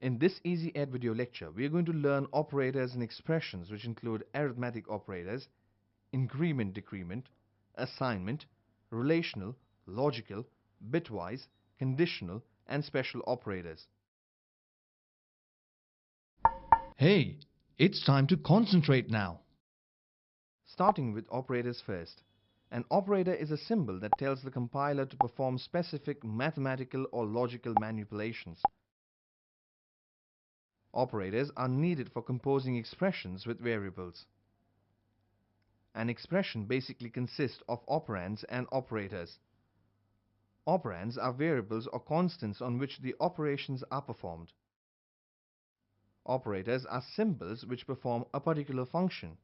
In this EZEd video lecture, we are going to learn operators and expressions which include arithmetic operators, increment, decrement, assignment, relational, logical, bitwise, conditional, and special operators. Hey, it's time to concentrate now. Starting with operators first. An operator is a symbol that tells the compiler to perform specific mathematical or logical manipulations. Operators are needed for composing expressions with variables. An expression basically consists of operands and operators. Operands are variables or constants on which the operations are performed. Operators are symbols which perform a particular function.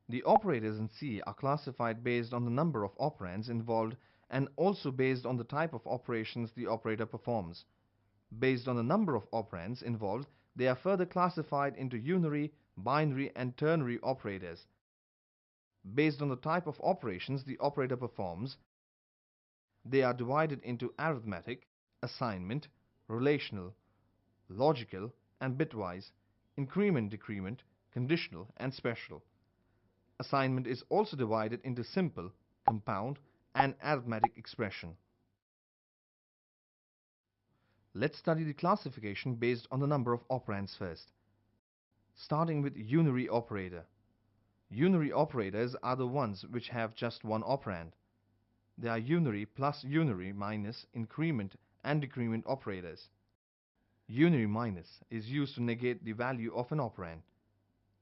The operators in C are classified based on the number of operands involved and also based on the type of operations the operator performs. Based on the number of operands involved, they are further classified into unary, binary, and ternary operators. Based on the type of operations the operator performs, they are divided into arithmetic, assignment, relational, logical, and bitwise, increment, decrement, conditional, and special. Assignment is also divided into simple, compound, and arithmetic expression. Let's study the classification based on the number of operands first. Starting with unary operator. Unary operators are the ones which have just one operand. They are unary plus unary minus increment and decrement operators. Unary minus is used to negate the value of an operand.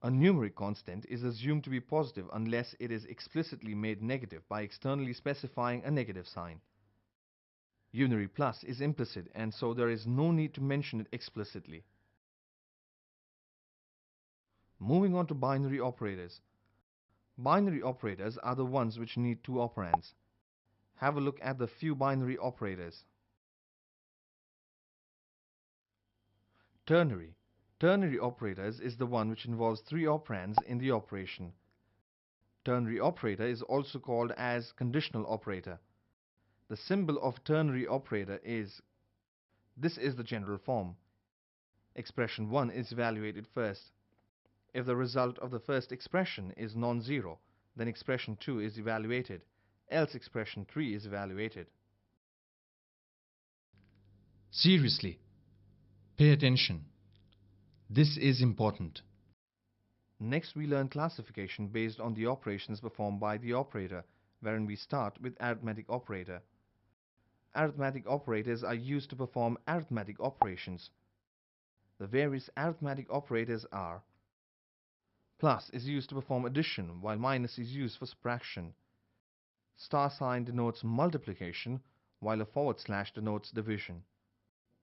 A numeric constant is assumed to be positive unless it is explicitly made negative by externally specifying a negative sign. Unary plus is implicit, and so there is no need to mention it explicitly. Moving on to binary operators. Binary operators are the ones which need two operands. Have a look at the few binary operators. Ternary. Ternary operators is the one which involves three operands in the operation. Ternary operator is also called as conditional operator. The symbol of ternary operator is. This is the general form. Expression 1 is evaluated first. If the result of the first expression is non-zero, then expression 2 is evaluated, else expression 3 is evaluated. Seriously, pay attention. This is important. Next, we learn classification based on the operations performed by the operator, wherein we start with arithmetic operator. Arithmetic operators are used to perform arithmetic operations. The various arithmetic operators are: plus is used to perform addition, while minus is used for subtraction. Star sign denotes multiplication, while a forward slash denotes division.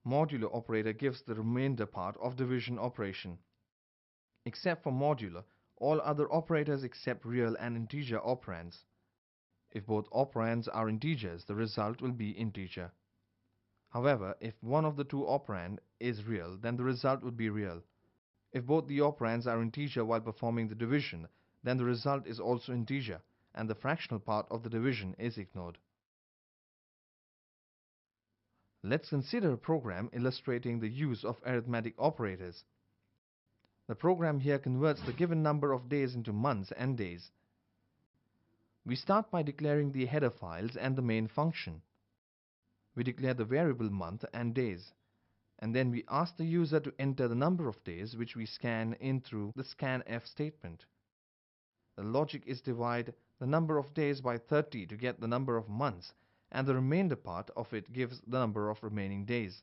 Modulo operator gives the remainder part of division operation. Except for modulo, all other operators accept real and integer operands. If both operands are integers, the result will be integer. However, if one of the two operand is real, then the result would be real. If both the operands are integer while performing the division, then the result is also integer, and the fractional part of the division is ignored. Let's consider a program illustrating the use of arithmetic operators. The program here converts the given number of days into months and days. We start by declaring the header files and the main function. We declare the variable month and days, and then we ask the user to enter the number of days which we scan in through the scanf statement. The logic is divide the number of days by 30 to get the number of months, and the remainder part of it gives the number of remaining days.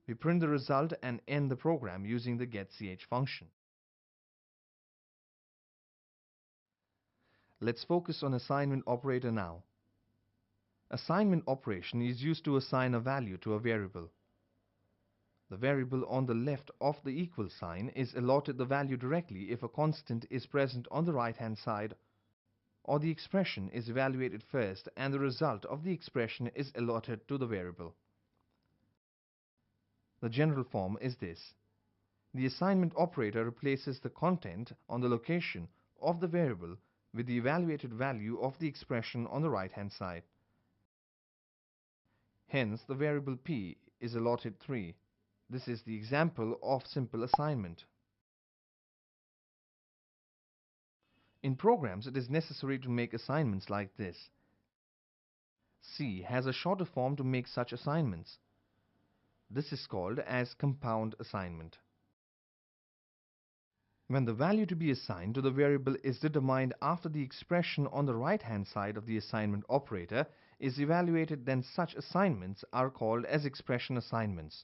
We print the result and end the program using the getch function. Let's focus on assignment operator now. Assignment operation is used to assign a value to a variable. The variable on the left of the equal sign is allotted the value directly if a constant is present on the right-hand side, or the expression is evaluated first and the result of the expression is allotted to the variable. The general form is this. The assignment operator replaces the content on the location of the variable with the evaluated value of the expression on the right-hand side. Hence, the variable p is allotted 3. This is the example of simple assignment. In programs, it is necessary to make assignments like this. C has a shorter form to make such assignments. This is called as compound assignment. When the value to be assigned to the variable is determined after the expression on the right-hand side of the assignment operator is evaluated, then such assignments are called as expression assignments.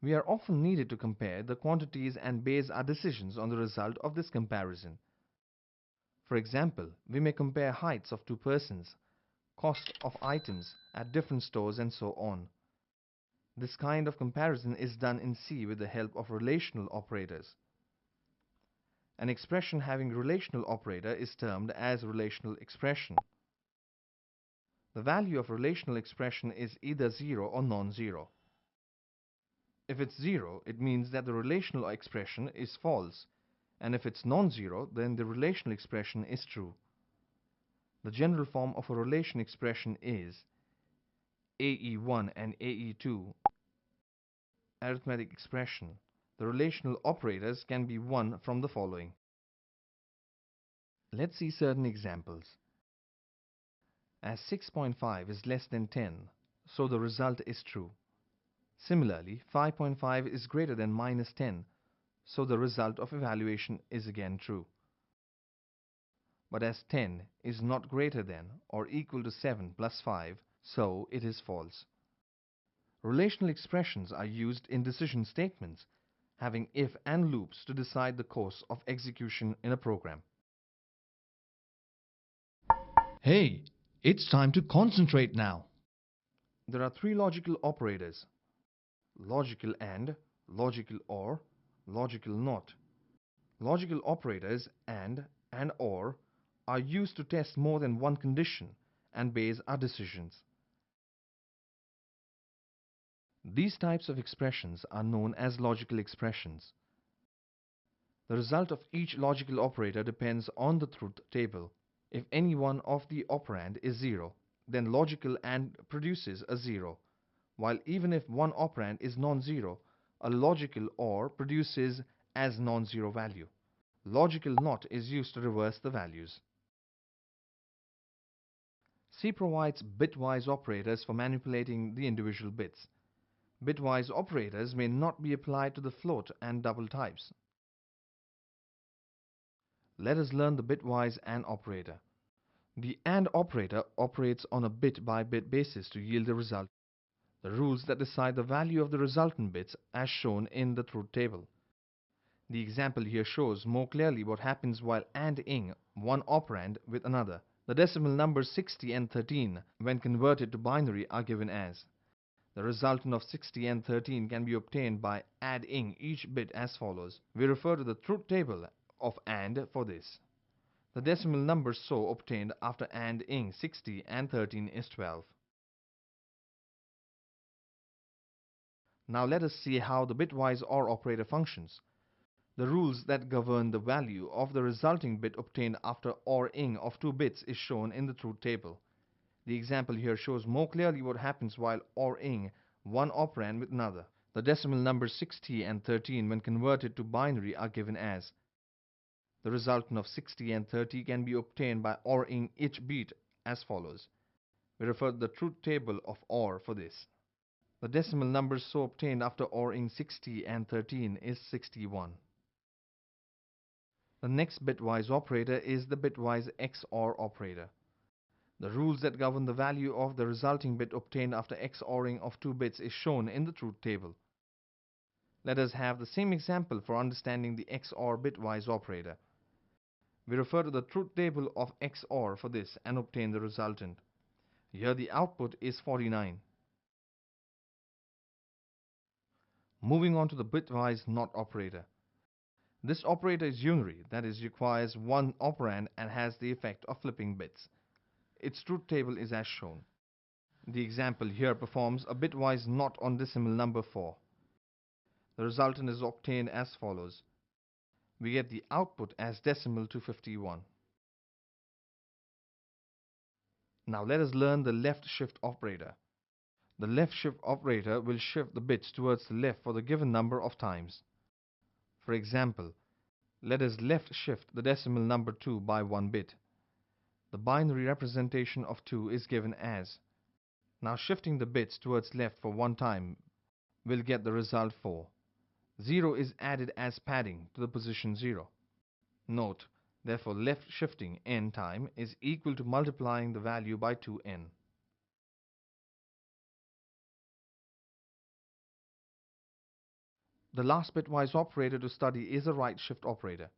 We are often needed to compare the quantities and base our decisions on the result of this comparison. For example, we may compare heights of two persons, cost of items at different stores, and so on. This kind of comparison is done in C with the help of relational operators. An expression having relational operator is termed as relational expression. The value of relational expression is either 0 or non-zero. If it's 0, it means that the relational expression is false, and if it's non-zero, then the relational expression is true. The general form of a relation expression is AE1 and AE2. Arithmetic expression. The relational operators can be one from the following. Let's see certain examples. As 6.5 is less than 10, so the result is true. Similarly, 5.5 is greater than minus 10, so the result of evaluation is again true. But as 10 is not greater than or equal to 7 plus 5, so it is false. Relational expressions are used in decision statements, having if and loops to decide the course of execution in a program. Hey, it's time to concentrate now. There are three logical operators: logical AND, logical OR, logical NOT. Logical operators AND and OR are used to test more than one condition and base our decisions. These types of expressions are known as logical expressions. The result of each logical operator depends on the truth table. If any one of the operand is 0, then logical AND produces a 0, while even if one operand is non-zero, a logical OR produces as non-zero value. Logical NOT is used to reverse the values. C provides bitwise operators for manipulating the individual bits. Bitwise operators may not be applied to the float and double types. Let us learn the bitwise AND operator. The AND operator operates on a bit-by-bit basis to yield the result. The rules that decide the value of the resultant bits as shown in the truth table. The example here shows more clearly what happens while AND-ing one operand with another. The decimal numbers 60 and 13, when converted to binary, are given as. The resultant of 60 and 13 can be obtained by adding each bit as follows. We refer to the truth table of AND for this. The decimal number so obtained after AND-ing 60 and 13 is 12. Now let us see how the bitwise OR operator functions. The rules that govern the value of the resulting bit obtained after OR-ing of two bits is shown in the truth table. The example here shows more clearly what happens while OR-ing one operand with another. The decimal numbers 60 and 13 when converted to binary are given as. The resultant of 60 and 30 can be obtained by OR-ing each bit as follows. We refer to the truth table of OR for this. The decimal numbers so obtained after OR-ing 60 and 13 is 61. The next bitwise operator is the bitwise XOR operator. The rules that govern the value of the resulting bit obtained after XORing of two bits is shown in the truth table. Let us have the same example for understanding the XOR bitwise operator. We refer to the truth table of XOR for this and obtain the resultant. Here the output is 49. Moving on to the bitwise NOT operator. This operator is unary, that is, requires one operand and has the effect of flipping bits. Its truth table is as shown. The example here performs a bitwise NOT on decimal number 4. The resultant is obtained as follows. We get the output as decimal to 51. Now let us learn the left shift operator. The left shift operator will shift the bits towards the left for the given number of times. For example, let us left shift the decimal number 2 by 1 bit. The binary representation of 2 is given as. Now shifting the bits towards left for one time will get the result 4. 0 is added as padding to the position 0. Note, therefore left shifting n time is equal to multiplying the value by 2n. The last bitwise operator to study is a right shift operator.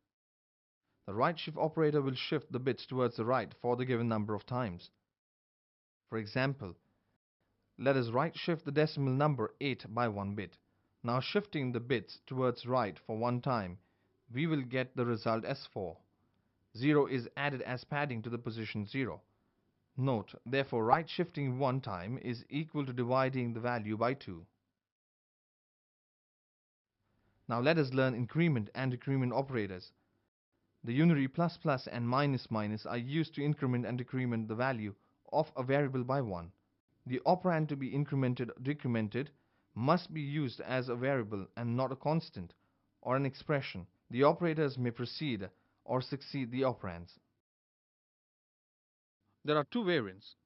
The right shift operator will shift the bits towards the right for the given number of times. For example, let us right shift the decimal number 8 by 1 bit. Now shifting the bits towards right for one time, we will get the result as 4. 0 is added as padding to the position 0. Note, therefore right shifting one time is equal to dividing the value by 2. Now let us learn increment and decrement operators. The unary plus plus and minus minus are used to increment and decrement the value of a variable by 1. The operand to be incremented or decremented must be used as a variable and not a constant or an expression. The operators may precede or succeed the operands. There are two variants.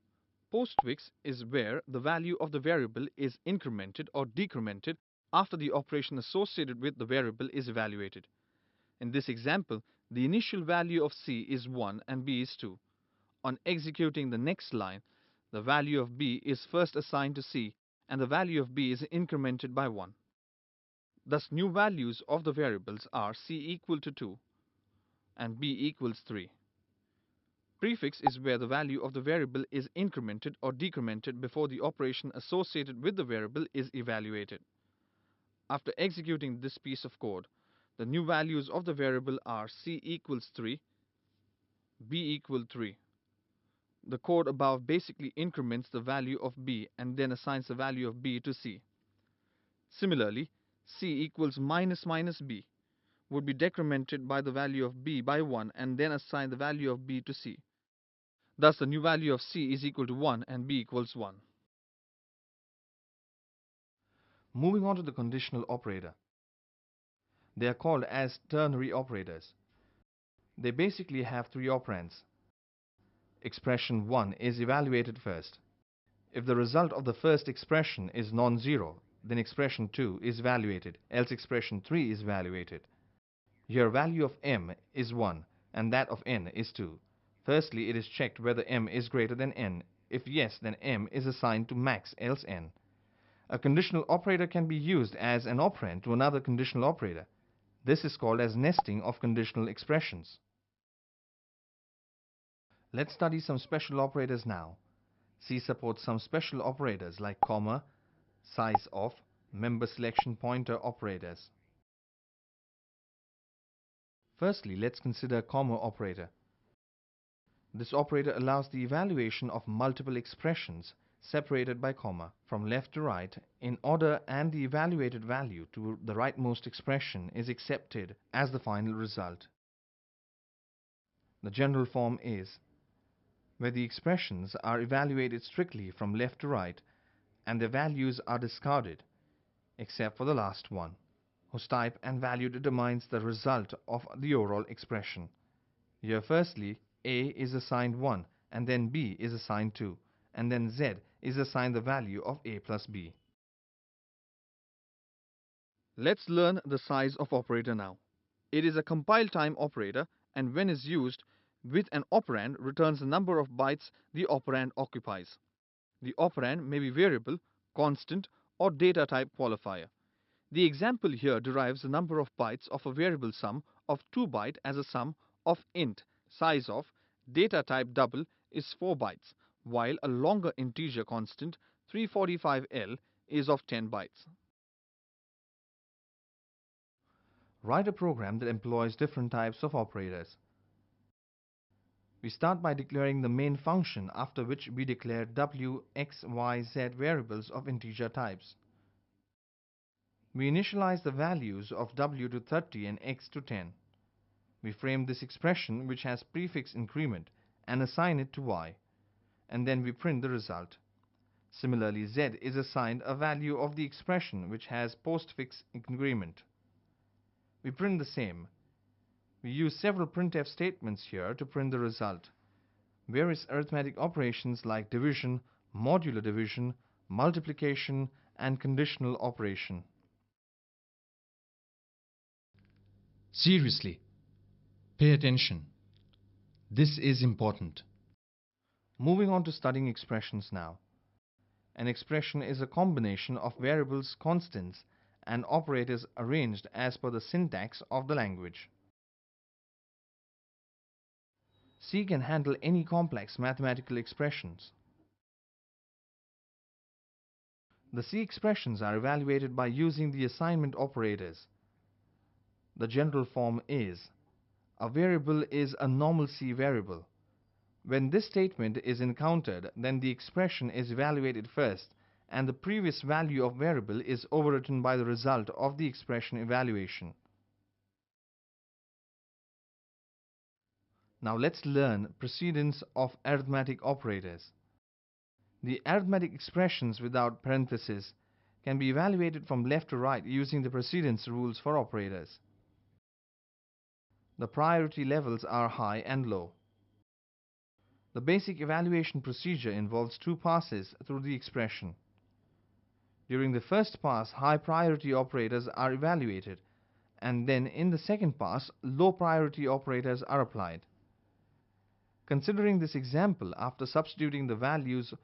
Postfix is where the value of the variable is incremented or decremented after the operation associated with the variable is evaluated. In this example, the initial value of C is 1 and B is 2. On executing the next line, the value of B is first assigned to C and the value of B is incremented by 1. Thus, new values of the variables are C equal to 2 and B equals 3. Prefix is where the value of the variable is incremented or decremented before the operation associated with the variable is evaluated. After executing this piece of code, the new values of the variable are C equals 3, B equals 3. The code above basically increments the value of B and then assigns the value of B to C. Similarly, C equals minus minus B would be decremented by the value of B by 1 and then assign the value of B to C. Thus, the new value of C is equal to 1 and B equals 1. Moving on to the conditional operator. They are called as ternary operators. They basically have three operands. Expression 1 is evaluated first. If the result of the first expression is non-zero, then expression 2 is evaluated, else expression 3 is evaluated. Here value of m is 1 and that of n is 2. Firstly, it is checked whether m is greater than n. If yes, then m is assigned to max, else n. A conditional operator can be used as an operand to another conditional operator. This is called as nesting of conditional expressions. Let's study some special operators now. C supports some special operators like comma, size of, member selection pointer operators. Firstly, let's consider comma operator. This operator allows the evaluation of multiple expressions separated by comma from left to right in order, and the evaluated value to the rightmost expression is accepted as the final result. The general form is where the expressions are evaluated strictly from left to right and their values are discarded except for the last one, whose type and value determines the result of the overall expression. Here firstly A is assigned 1 and then B is assigned 2 and then Z is assigned the value of A plus B. Let's learn the size of operator now. It is a compile time operator and when is used with an operand returns the number of bytes the operand occupies. The operand may be variable, constant or data type qualifier. The example here derives the number of bytes of a variable sum of 2 byte as a sum of int size of data type double is 4 bytes, while a longer integer constant 345L is of 10 bytes. Write a program that employs different types of operators. We start by declaring the main function, after which we declare w, x, y, z variables of integer types. We initialize the values of w to 30 and x to 10. We frame this expression, which has prefix increment, and assign it to y. and then we print the result. Similarly, z is assigned a value of the expression which has postfix increment. We print the same. We use several printf statements here to print the result. Various arithmetic operations like division, modular division, multiplication, and conditional operation. Seriously, pay attention. This is important. Moving on to studying expressions now. An expression is a combination of variables, constants, and operators arranged as per the syntax of the language. C can handle any complex mathematical expressions. The C expressions are evaluated by using the assignment operators. The general form is: a variable is a normal C variable. When this statement is encountered, then the expression is evaluated first, and the previous value of variable is overwritten by the result of the expression evaluation. Now let's learn precedence of arithmetic operators. The arithmetic expressions without parentheses can be evaluated from left to right using the precedence rules for operators. The priority levels are high and low. The basic evaluation procedure involves two passes through the expression. During the first pass, high priority operators are evaluated, and then in the second pass, low priority operators are applied. Considering this example, after substituting the values,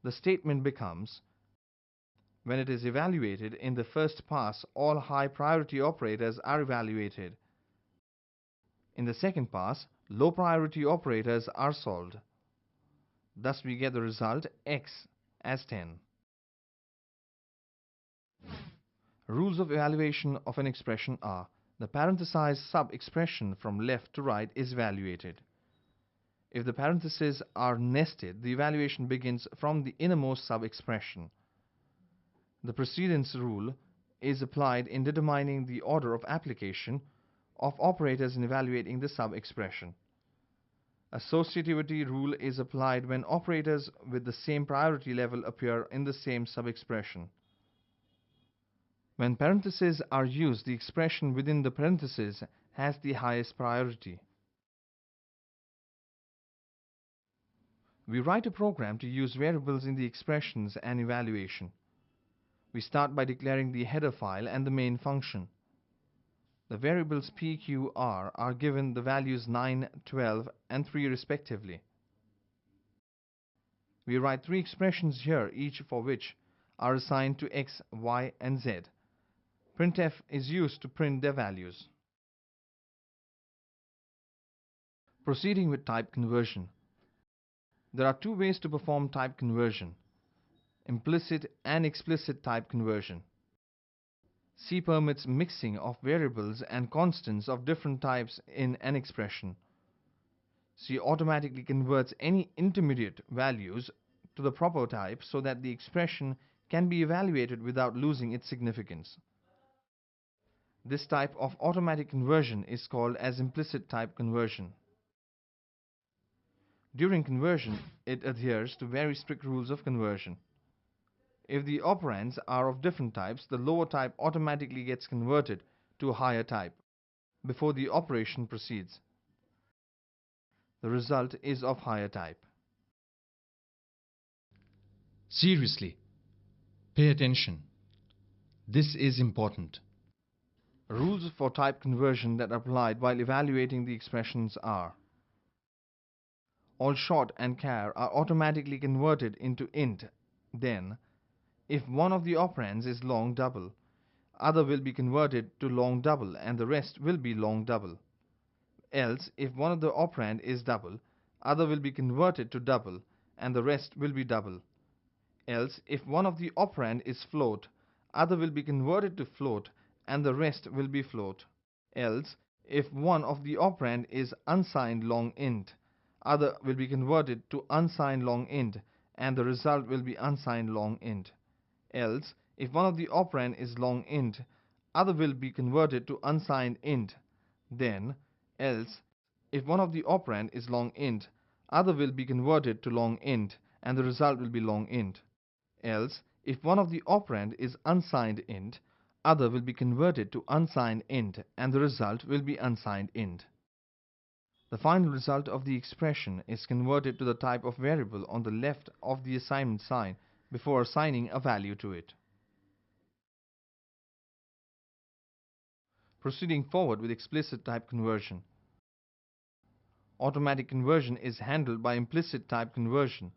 the statement becomes: when it is evaluated in the first pass, all high priority operators are evaluated. In the second pass, low priority operators are solved. Thus we get the result x as 10. Rules of evaluation of an expression are: the parenthesized sub-expression from left to right is evaluated. If the parentheses are nested, the evaluation begins from the innermost sub-expression. The precedence rule is applied in determining the order of application of operators in evaluating the sub-expression. Associativity rule is applied when operators with the same priority level appear in the same sub-expression. When parentheses are used, the expression within the parentheses has the highest priority. We write a program to use variables in the expressions and evaluation. We start by declaring the header file and the main function. The variables p, q, r are given the values 9, 12, and 3 respectively. We write three expressions here, each for which are assigned to x, y, and z. Printf is used to print their values. Proceeding with type conversion. There are two ways to perform type conversion: implicit and explicit type conversion. C permits mixing of variables and constants of different types in an expression. C automatically converts any intermediate values to the proper type so that the expression can be evaluated without losing its significance. This type of automatic conversion is called as implicit type conversion. During conversion, it adheres to very strict rules of conversion. If the operands are of different types, the lower type automatically gets converted to a higher type before the operation proceeds. The result is of higher type. Seriously, pay attention. This is important. Rules for type conversion that are applied while evaluating the expressions are: all short and char are automatically converted into int. Then, if one of the operands is long double, other will be converted to long double and the rest will be long double. Else, if one of the operand is double, other will be converted to double and the rest will be double. Else, if one of the operand is float, other will be converted to float and the rest will be float. Else, if one of the operand is unsigned long int, other will be converted to unsigned long int and the result will be unsigned long int. Else, if one of the operand is long int, other will be converted to unsigned int. Then, else, if one of the operand is long int, other will be converted to long int and the result will be long int. Else, if one of the operand is unsigned int, other will be converted to unsigned int and the result will be unsigned int. The final result of the expression is converted to the type of variable on the left of the assignment sign before assigning a value to it. Proceeding forward with explicit type conversion. Automatic conversion is handled by implicit type conversion,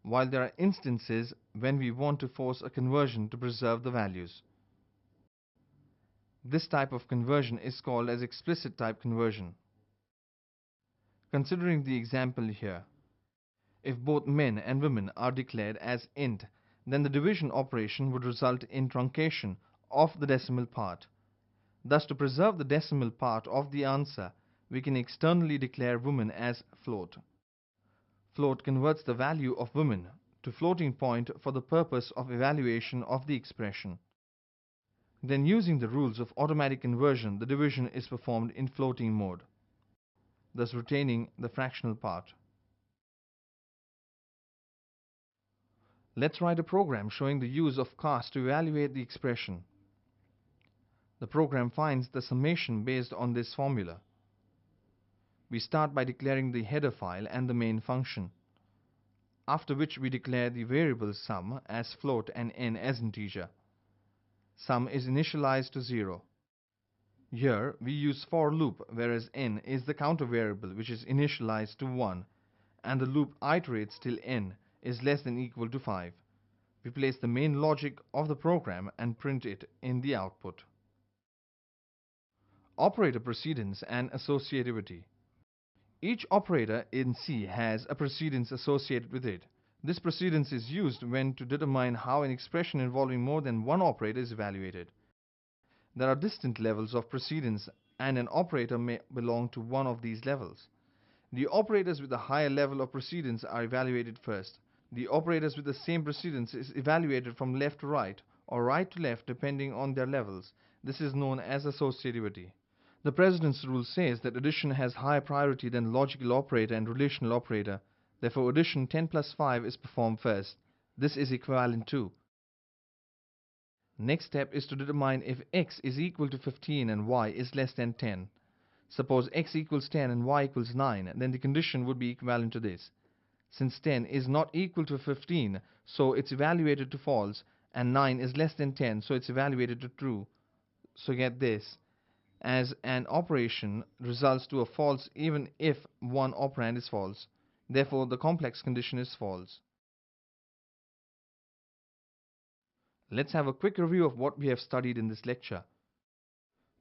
while there are instances when we want to force a conversion to preserve the values. This type of conversion is called as explicit type conversion. Considering the example here, if both men and women are declared as int, then the division operation would result in truncation of the decimal part. Thus, to preserve the decimal part of the answer, we can externally declare woman as float. Float converts the value of woman to floating point for the purpose of evaluation of the expression. Then, using the rules of automatic conversion, the division is performed in floating mode, thus retaining the fractional part. Let's write a program showing the use of cast to evaluate the expression. The program finds the summation based on this formula. We start by declaring the header file and the main function, after which we declare the variable sum as float and n as integer. Sum is initialized to 0. Here we use for loop, whereas n is the counter variable which is initialized to 1, and the loop iterates till n is less than equal to 5. We place the main logic of the program and print it in the output. Operator precedence and associativity. Each operator in C has a precedence associated with it. This precedence is used when to determine how an expression involving more than one operator is evaluated. There are distant levels of precedence and an operator may belong to one of these levels. The operators with a higher level of precedence are evaluated first. The operators with the same precedence is evaluated from left to right or right to left depending on their levels. This is known as associativity. The precedence rule says that addition has higher priority than logical operator and relational operator. Therefore, addition 10 plus 5 is performed first. This is equivalent to. Next step is to determine if x is equal to 15 and y is less than 10. Suppose x equals 10 and y equals 9, then the condition would be equivalent to this. Since 10 is not equal to 15, so it's evaluated to false, and 9 is less than 10, so it's evaluated to true. So get this, as an operation results to a false even if one operand is false. Therefore, the complex condition is false. Let's have a quick review of what we have studied in this lecture.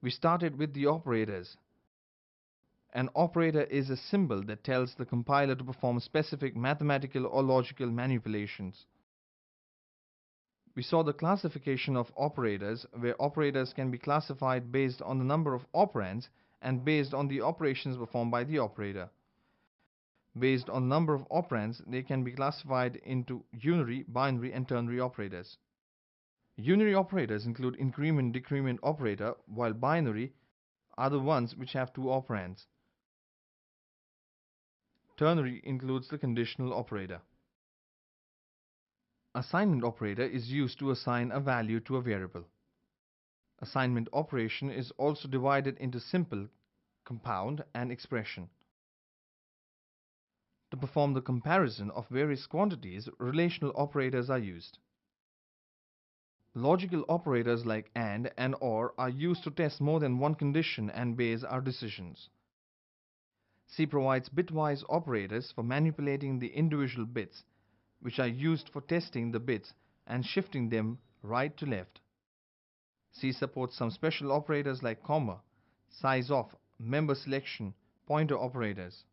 We started with the operators. An operator is a symbol that tells the compiler to perform specific mathematical or logical manipulations. We saw the classification of operators, where operators can be classified based on the number of operands and based on the operations performed by the operator. Based on the number of operands, they can be classified into unary, binary, and ternary operators. Unary operators include increment, decrement operator, while binary are the ones which have two operands. Ternary includes the conditional operator. Assignment operator is used to assign a value to a variable. Assignment operation is also divided into simple, compound, and expression. To perform the comparison of various quantities, relational operators are used. Logical operators like and or are used to test more than one condition and base our decisions. C provides bitwise operators for manipulating the individual bits, which are used for testing the bits and shifting them right to left. C supports some special operators like comma, size of, member selection, pointer operators.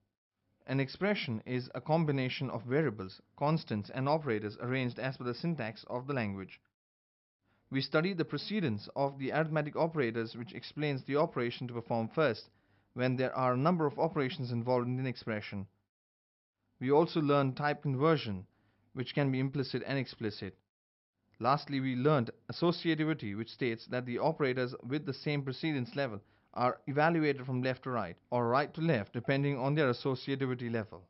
An expression is a combination of variables, constants, and operators arranged as per the syntax of the language. We studied the precedence of the arithmetic operators, which explains the operation to perform first when there are a number of operations involved in an expression. We also learned type conversion, which can be implicit and explicit. Lastly, we learned associativity, which states that the operators with the same precedence level are evaluated from left to right or right to left depending on their associativity level.